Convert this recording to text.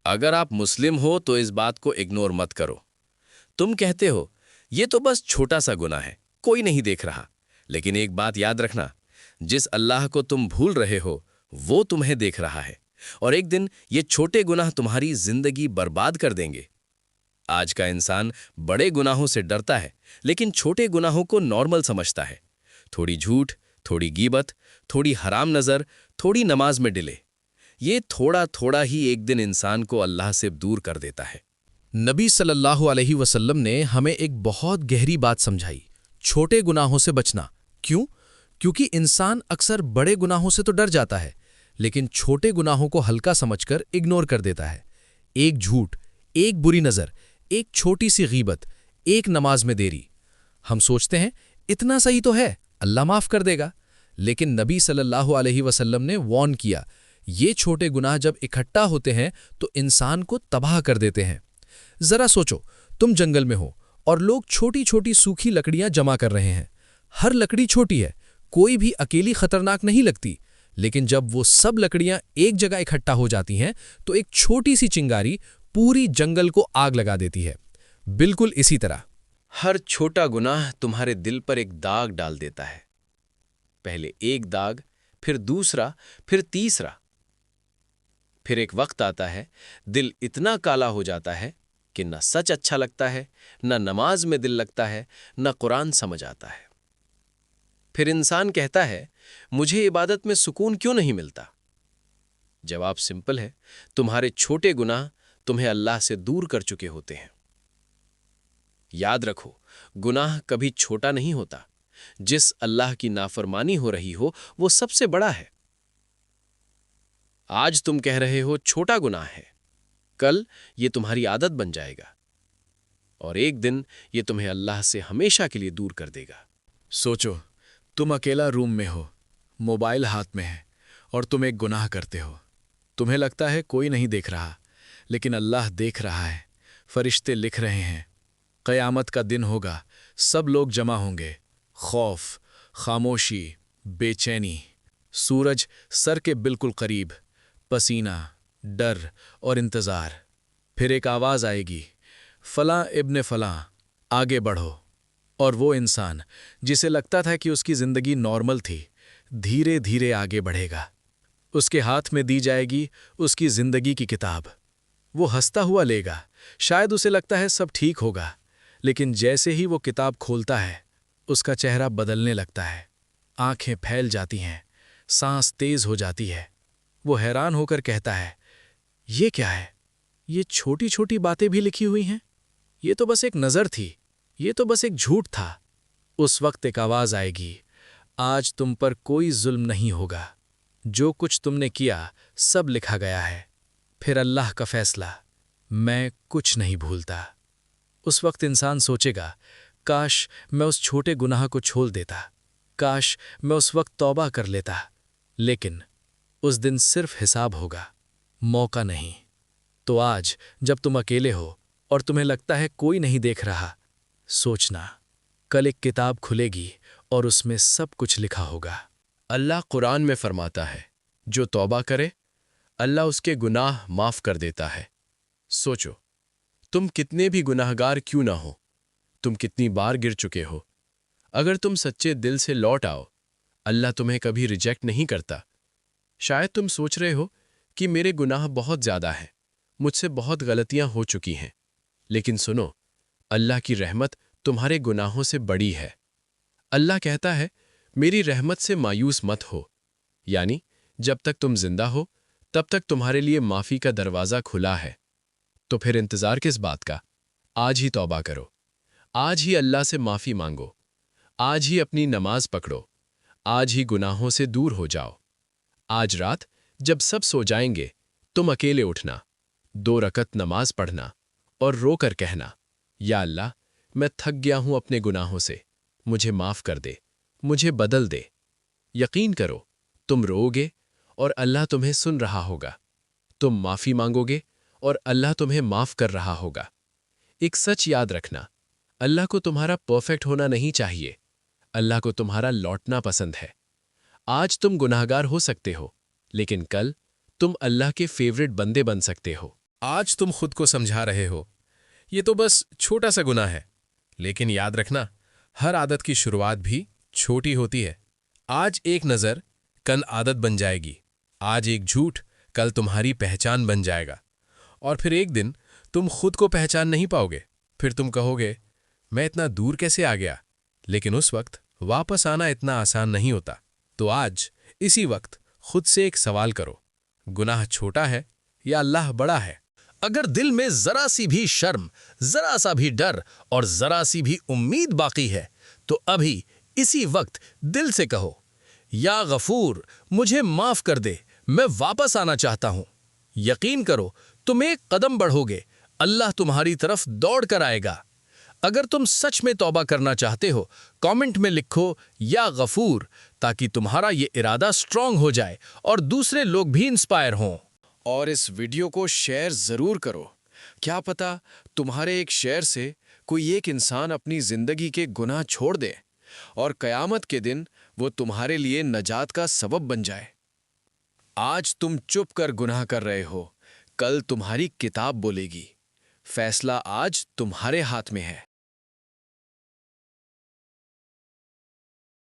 अगर आप मुस्लिम हो तो इस बात को इग्नोर मत करो। तुम कहते हो ये तो बस छोटा सा गुनाह है, कोई नहीं देख रहा। लेकिन एक बात याद रखना, जिस अल्लाह को तुम भूल रहे हो वो तुम्हें देख रहा है, और एक दिन ये छोटे गुनाह तुम्हारी जिंदगी बर्बाद कर देंगे। आज का इंसान बड़े गुनाहों से डरता है, लेकिन छोटे गुनाहों को नॉर्मल समझता है। थोड़ी झूठ, थोड़ी गीबत, थोड़ी हराम नजर, थोड़ी नमाज में डिले, ये थोड़ा थोड़ा ही एक दिन इंसान को अल्लाह से दूर कर देता है। नबी सल्लल्लाहु अलैहि वसल्लम ने हमें एक बहुत गहरी बात समझाई, छोटे गुनाहों से बचना। क्यों? क्योंकि इंसान अक्सर बड़े गुनाहों से तो डर जाता है, लेकिन छोटे गुनाहों को हल्का समझकर इग्नोर कर देता है। एक झूठ, एक बुरी नज़र, एक छोटी सी गीबत, एक नमाज में देरी। हम सोचते हैं इतना सही तो है, अल्लाह माफ़ कर देगा। लेकिन नबी सल्लल्लाहु अलैहि वसल्लम ने वार्न किया, ये छोटे गुनाह जब इकट्ठा होते हैं तो इंसान को तबाह कर देते हैं। जरा सोचो, तुम जंगल में हो और लोग छोटी छोटी सूखी लकड़ियां जमा कर रहे हैं। हर लकड़ी छोटी है, कोई भी अकेली खतरनाक नहीं लगती, लेकिन जब वो सब लकड़ियां एक जगह इकट्ठा हो जाती हैं तो एक छोटी सी चिंगारी पूरी जंगल को आग लगा देती है। बिल्कुल इसी तरह हर छोटा गुनाह तुम्हारे दिल पर एक दाग डाल देता है। पहले एक दाग, फिर दूसरा, फिर तीसरा। फिर एक वक्त आता है, दिल इतना काला हो जाता है कि न सच अच्छा लगता है, न नमाज में दिल लगता है, न कुरान समझ आता है। फिर इंसान कहता है, मुझे इबादत में सुकून क्यों नहीं मिलता? जवाब सिंपल है, तुम्हारे छोटे गुनाह तुम्हें अल्लाह से दूर कर चुके होते हैं। याद रखो, गुनाह कभी छोटा नहीं होता। जिस अल्लाह की नाफरमानी हो रही हो वो सबसे बड़ा है। आज तुम कह रहे हो छोटा गुनाह है, कल ये तुम्हारी आदत बन जाएगा, और एक दिन ये तुम्हें अल्लाह से हमेशा के लिए दूर कर देगा। सोचो, तुम अकेला रूम में हो, मोबाइल हाथ में है, और तुम एक गुनाह करते हो। तुम्हें लगता है कोई नहीं देख रहा, लेकिन अल्लाह देख रहा है। फरिश्ते लिख रहे हैं। क़यामत का दिन होगा, सब लोग जमा होंगे। खौफ, खामोशी, बेचैनी, सूरज सर के बिल्कुल करीब, पसीना, डर और इंतज़ार। फिर एक आवाज़ आएगी, फलां इब्ने फलां, आगे बढ़ो। और वो इंसान जिसे लगता था कि उसकी ज़िंदगी नॉर्मल थी, धीरे धीरे आगे बढ़ेगा। उसके हाथ में दी जाएगी उसकी ज़िंदगी की किताब। वो हंसता हुआ लेगा, शायद उसे लगता है सब ठीक होगा, लेकिन जैसे ही वो किताब खोलता है उसका चेहरा बदलने लगता है। आंखें फैल जाती हैं, सांस तेज हो जाती है। वो हैरान होकर कहता है, ये क्या है? ये छोटी छोटी बातें भी लिखी हुई हैं। ये तो बस एक नज़र थी, ये तो बस एक झूठ था। उस वक्त एक आवाज़ आएगी, आज तुम पर कोई जुल्म नहीं होगा, जो कुछ तुमने किया सब लिखा गया है। फिर अल्लाह का फैसला, मैं कुछ नहीं भूलता। उस वक्त इंसान सोचेगा, काश मैं उस छोटे गुनाह को छोड़ देता, काश मैं उस वक्त तौबा कर लेता। लेकिन उस दिन सिर्फ हिसाब होगा, मौका नहीं। तो आज जब तुम अकेले हो और तुम्हें लगता है कोई नहीं देख रहा, सोचना, कल एक किताब खुलेगी और उसमें सब कुछ लिखा होगा। अल्लाह कुरान में फरमाता है, जो तौबा करे अल्लाह उसके गुनाह माफ़ कर देता है। सोचो, तुम कितने भी गुनाहगार क्यों ना हो, तुम कितनी बार गिर चुके हो, अगर तुम सच्चे दिल से लौट आओ, अल्लाह तुम्हें कभी रिजेक्ट नहीं करता। शायद तुम सोच रहे हो कि मेरे गुनाह बहुत ज़्यादा हैं, मुझसे बहुत गलतियां हो चुकी हैं, लेकिन सुनो, अल्लाह की रहमत तुम्हारे गुनाहों से बड़ी है। अल्लाह कहता है, मेरी रहमत से मायूस मत हो, यानी जब तक तुम जिंदा हो तब तक तुम्हारे लिए माफ़ी का दरवाज़ा खुला है। तो फिर इंतज़ार किस बात का? आज ही तौबा करो, आज ही अल्लाह से माफ़ी मांगो, आज ही अपनी नमाज पकड़ो, आज ही गुनाहों से दूर हो जाओ। आज रात जब सब सो जाएंगे, तुम अकेले उठना, 2 रकत नमाज पढ़ना और रोकर कहना, या अल्लाह, मैं थक गया हूं अपने गुनाहों से, मुझे माफ़ कर दे, मुझे बदल दे। यकीन करो, तुम रोओगे और अल्लाह तुम्हें सुन रहा होगा। तुम माफ़ी मांगोगे और अल्लाह तुम्हें माफ़ कर रहा होगा। एक सच याद रखना, अल्लाह को तुम्हारा परफेक्ट होना नहीं चाहिए, अल्लाह को तुम्हारा लौटना पसंद है। आज तुम गुनाहगार हो सकते हो, लेकिन कल तुम अल्लाह के फेवरेट बंदे बन सकते हो। آج تم خود کو سمجھا رہے ہو یہ تو بس چھوٹا سا گناہ ہے، لیکن یاد رکھنا ہر عادت کی شروعات بھی چھوٹی ہوتی ہے۔ آج ایک نظر کل عادت بن جائے گی، آج ایک جھوٹ کل تمہاری پہچان بن جائے گا، اور پھر ایک دن تم خود کو پہچان نہیں پاؤ گے۔ پھر تم کہو گے میں اتنا دور کیسے آ گیا، لیکن اس وقت واپس آنا اتنا آسان نہیں ہوتا۔ تو آج اسی وقت خود سے ایک سوال کرو، گناہ چھوٹا ہے یا اللہ بڑا ہے؟ اگر دل میں ذرا سی بھی شرم، ذرا سا بھی ڈر اور ذرا سی بھی امید باقی ہے تو ابھی اسی وقت دل سے کہو، یا غفور مجھے معاف کر دے، میں واپس آنا چاہتا ہوں۔ یقین کرو تم ایک قدم بڑھو گے، اللہ تمہاری طرف دوڑ کر آئے گا۔ اگر تم سچ میں توبہ کرنا چاہتے ہو کامنٹ میں لکھو یا غفور، تاکہ تمہارا یہ ارادہ سٹرونگ ہو جائے اور دوسرے لوگ بھی انسپائر ہوں۔ اور اس ویڈیو کو شیئر ضرور کرو، کیا پتا تمہارے ایک شیئر سے کوئی ایک انسان اپنی زندگی کے گناہ چھوڑ دے اور قیامت کے دن وہ تمہارے لیے نجات کا سبب بن جائے۔ آج تم چپ کر گناہ کر رہے ہو، کل تمہاری کتاب بولے گی۔ فیصلہ آج تمہارے ہاتھ میں ہے۔